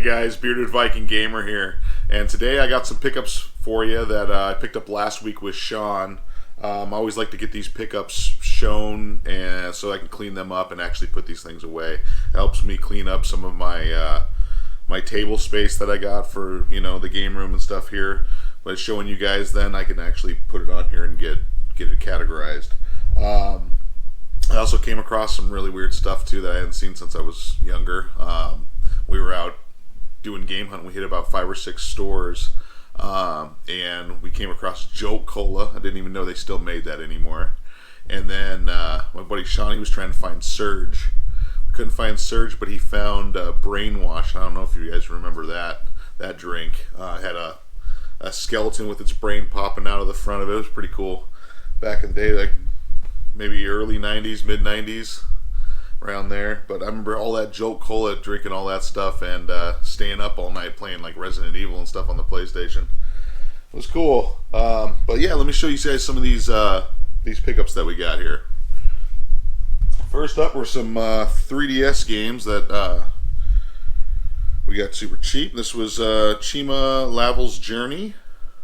guys, Bearded Viking Gamer here, and today I got some pickups for you that I picked up last week with Sean. I always like to get these pickups shown, and so I can clean them up and actually put these things away. It helps me clean up some of my my table space that I got for the game room and stuff here. But showing you guys, then I can actually put it on here and get it categorized. I also came across some really weird stuff too that I hadn't seen since I was younger. We were out doing game hunt. We hit about 5 or 6 stores, and we came across Jolt Cola. I didn't even know they still made that anymore. And then my buddy Sean, he was trying to find Surge. We couldn't find Surge, but he found Brainwash. I don't know if you guys remember that drink. Had a skeleton with its brain popping out of the front of it. It was pretty cool back in the day, like maybe early 90s, mid 90s, around there. But I remember all that Jolt Cola, drinking all that stuff, and staying up all night playing like Resident Evil and stuff on the PlayStation. It was cool. But yeah, let me show you guys some of these pickups that we got here. First up were some 3DS games that we got super cheap. This was Chima Lavel's Journey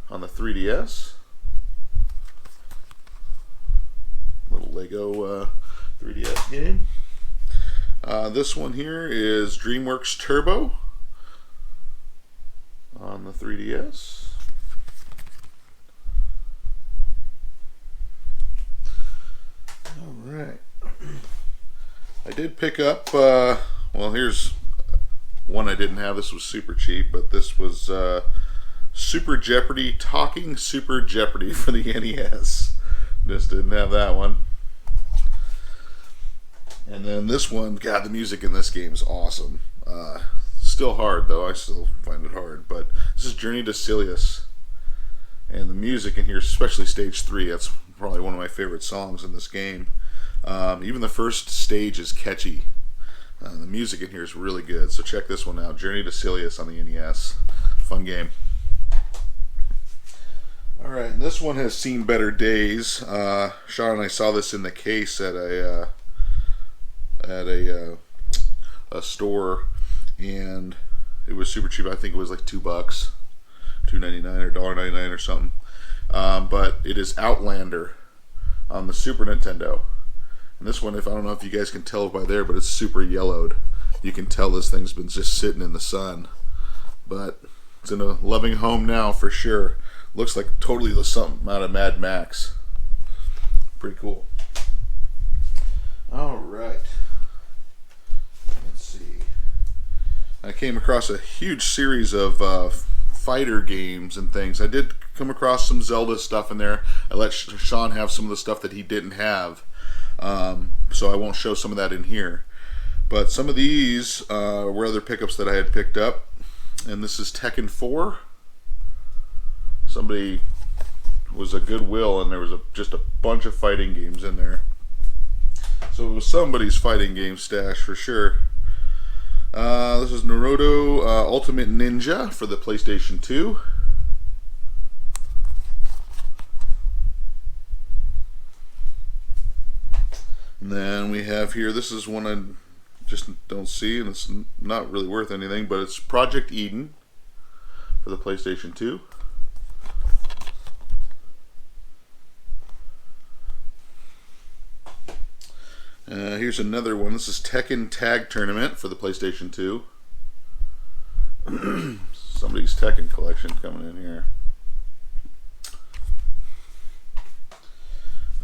on the 3DS. Little Lego 3DS game. This one here is DreamWorks Turbo on the 3DS. Alright. I did pick up, well, here's one I didn't have. This was super cheap, but this was Super Jeopardy, Talking Super Jeopardy for the NES. Just didn't have that one. And then this one, God, the music in this game is awesome. Still hard, though. I still find it hard. But this is Journey to Silius. And the music in here, especially stage 3, that's probably one of my favorite songs in this game. Even the first stage is catchy. The music in here is really good. So check this one out. Journey to Silius on the NES. Fun game. Alright, and this one has seen better days. Sean and I saw this in the case at a store, and it was super cheap. I think it was like $2, $2.99 or $1.99 or something. But it is Outlander on the Super Nintendo. And this one, I don't know if you guys can tell by there, but it's super yellowed. You can tell this thing's been just sitting in the sun. But it's in a loving home now for sure. Looks like totally something out of Mad Max. Pretty cool. Alright. Let's see. I came across a huge series of fighter games and things. I did come across some Zelda stuff in there. I let Sean have some of the stuff that he didn't have. So I won't show some of that in here. But some of these were other pickups that I had picked up. And this is Tekken 4. Somebody was a Goodwill, and there was just a bunch of fighting games in there. So it was somebody's fighting game stash for sure. This is Naruto Ultimate Ninja for the PlayStation 2. And then we have here, this is one I just don't see, and it's not really worth anything, but it's Project Eden for the PlayStation 2. Here's another one. This is Tekken Tag Tournament for the PlayStation 2. Somebody's Tekken collection coming in here.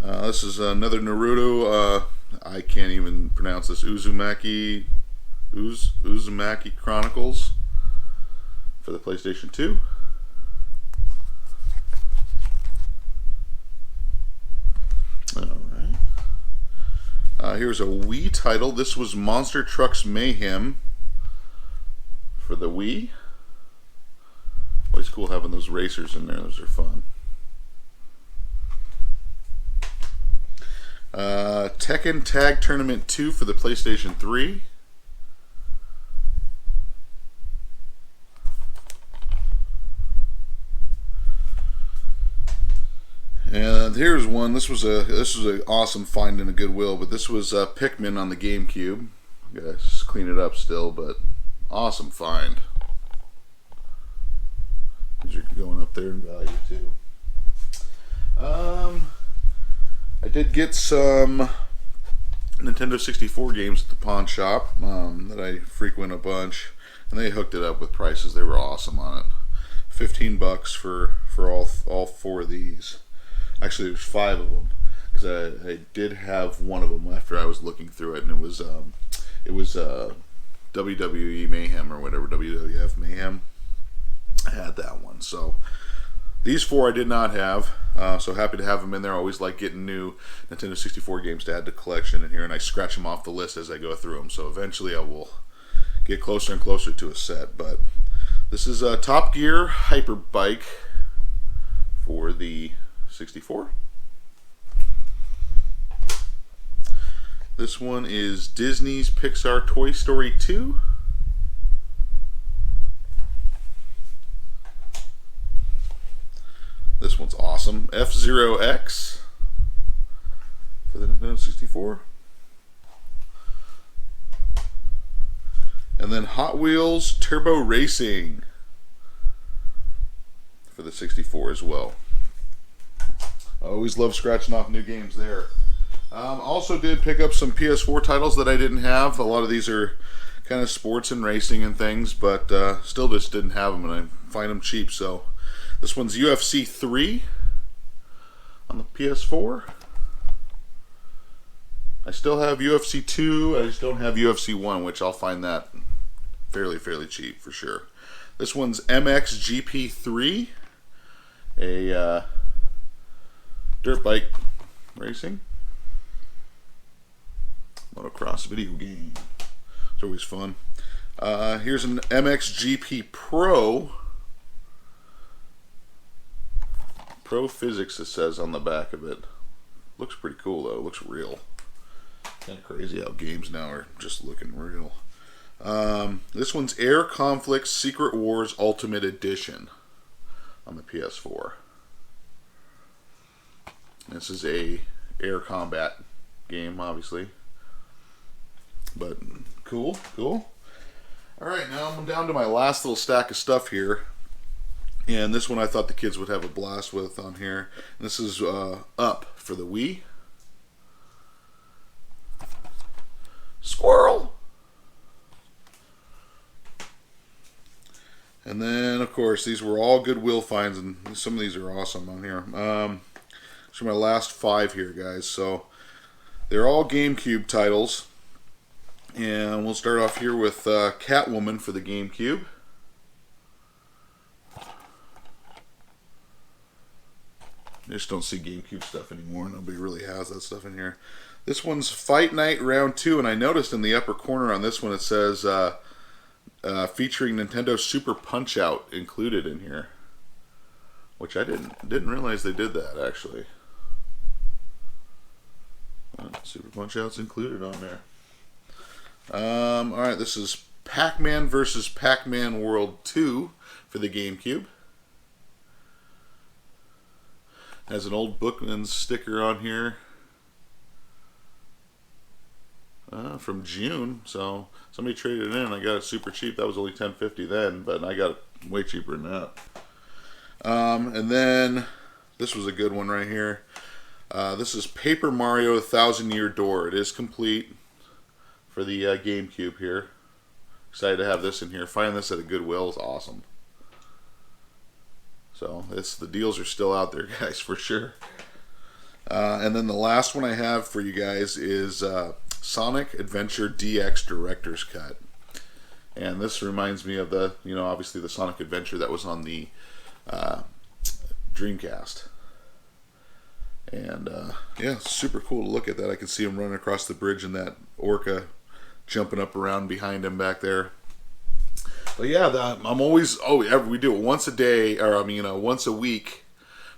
This is another Naruto. I can't even pronounce this. Uzumaki Chronicles for the PlayStation 2. Here's a Wii title. This was Monster Trucks Mayhem for the Wii. Always cool having those racers in there. Those are fun. Tekken Tag Tournament 2 for the PlayStation 3. And here's one. This was an awesome find in a Goodwill, but this was Pikmin on the GameCube. Gotta just clean it up still, but awesome find. games are going up there in value too. I did get some Nintendo 64 games at the pawn shop that I frequent a bunch, and they hooked it up with prices. They were awesome on it. $15 for all four of these. Actually, there's 5 of them because I did have one of them after I was looking through it, and it was WWE Mayhem or whatever, WWF Mayhem. I had that one. So these 4 I did not have. So happy to have them in there. I always like getting new Nintendo 64 games to add to collection in here, and I scratch them off the list as I go through them. So eventually I will get closer and closer to a set. But this is a Top Gear Hyper Bike for the 64. This one is Disney's Pixar Toy Story 2. This one's awesome. F-Zero X for the Nintendo 64. And then Hot Wheels Turbo Racing for the 64 as well. I always love scratching off new games there. Also did pick up some PS4 titles that I didn't have. A lot of these are kind of sports and racing and things, but still just didn't have them, and I find them cheap. So this one's UFC 3 on the PS4. I still have UFC 2. I just don't have UFC 1, which I'll find that fairly cheap for sure. This one's MXGP3, a dirt bike racing motocross video game. It's always fun. Here's an MXGP Pro. Pro Physics, it says on the back of it. Looks pretty cool though. It looks real. Kind of crazy how games now are just looking real. This one's Air Conflict Secret Wars Ultimate Edition on the PS4. This is a air combat game, obviously. But cool. Alright, now I'm down to my last little stack of stuff here. And this one I thought the kids would have a blast with on here. And this is Up for the Wii. Squirrel! And then, of course, these were all Goodwill finds, and some of these are awesome on here. These are my last 5 here, guys. So they're all GameCube titles. And we'll start off here with Catwoman for the GameCube. I just don't see GameCube stuff anymore. Nobody really has that stuff in here. This one's Fight Night Round 2, and I noticed in the upper corner on this one it says featuring Nintendo Super Punch-Out included in here, which I didn't realize they did that actually. Super Punch-Out's included on there. Alright, this is Pac-Man vs. Pac-Man World 2 for the GameCube. Has an old Bookman sticker on here from June, so somebody traded it in. I got it super cheap. That was only $10.50 then, but I got it way cheaper than that. And then this was a good one right here. This is Paper Mario 1,000-Year Door. It is complete for the GameCube here. Excited to have this in here. Finding this at a Goodwill is awesome. So the deals are still out there, guys, for sure. And then the last one I have for you guys is Sonic Adventure DX Director's Cut. And this reminds me of the, obviously the Sonic Adventure that was on the Dreamcast. And yeah, super cool to look at that. I can see him running across the bridge and that orca jumping up around behind him back there. But yeah, I'm always, we do it once a day, or once a week.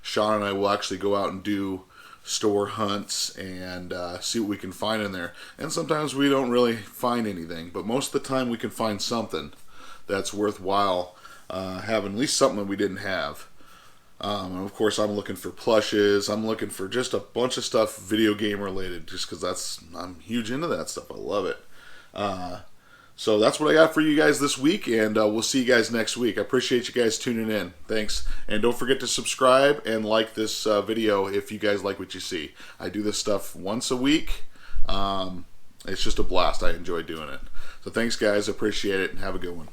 Sean and I will actually go out and do store hunts and see what we can find in there. And sometimes we don't really find anything, but most of the time we can find something that's worthwhile having, at least something that we didn't have. And of course, I'm looking for plushes. I'm looking for just a bunch of stuff video game related, just because I'm huge into that stuff. I love it. So that's what I got for you guys this week, and we'll see you guys next week. I appreciate you guys tuning in. Thanks. And don't forget to subscribe and like this video if you guys like what you see. I do this stuff once a week. It's just a blast. I enjoy doing it. So thanks, guys. Appreciate it, and have a good one.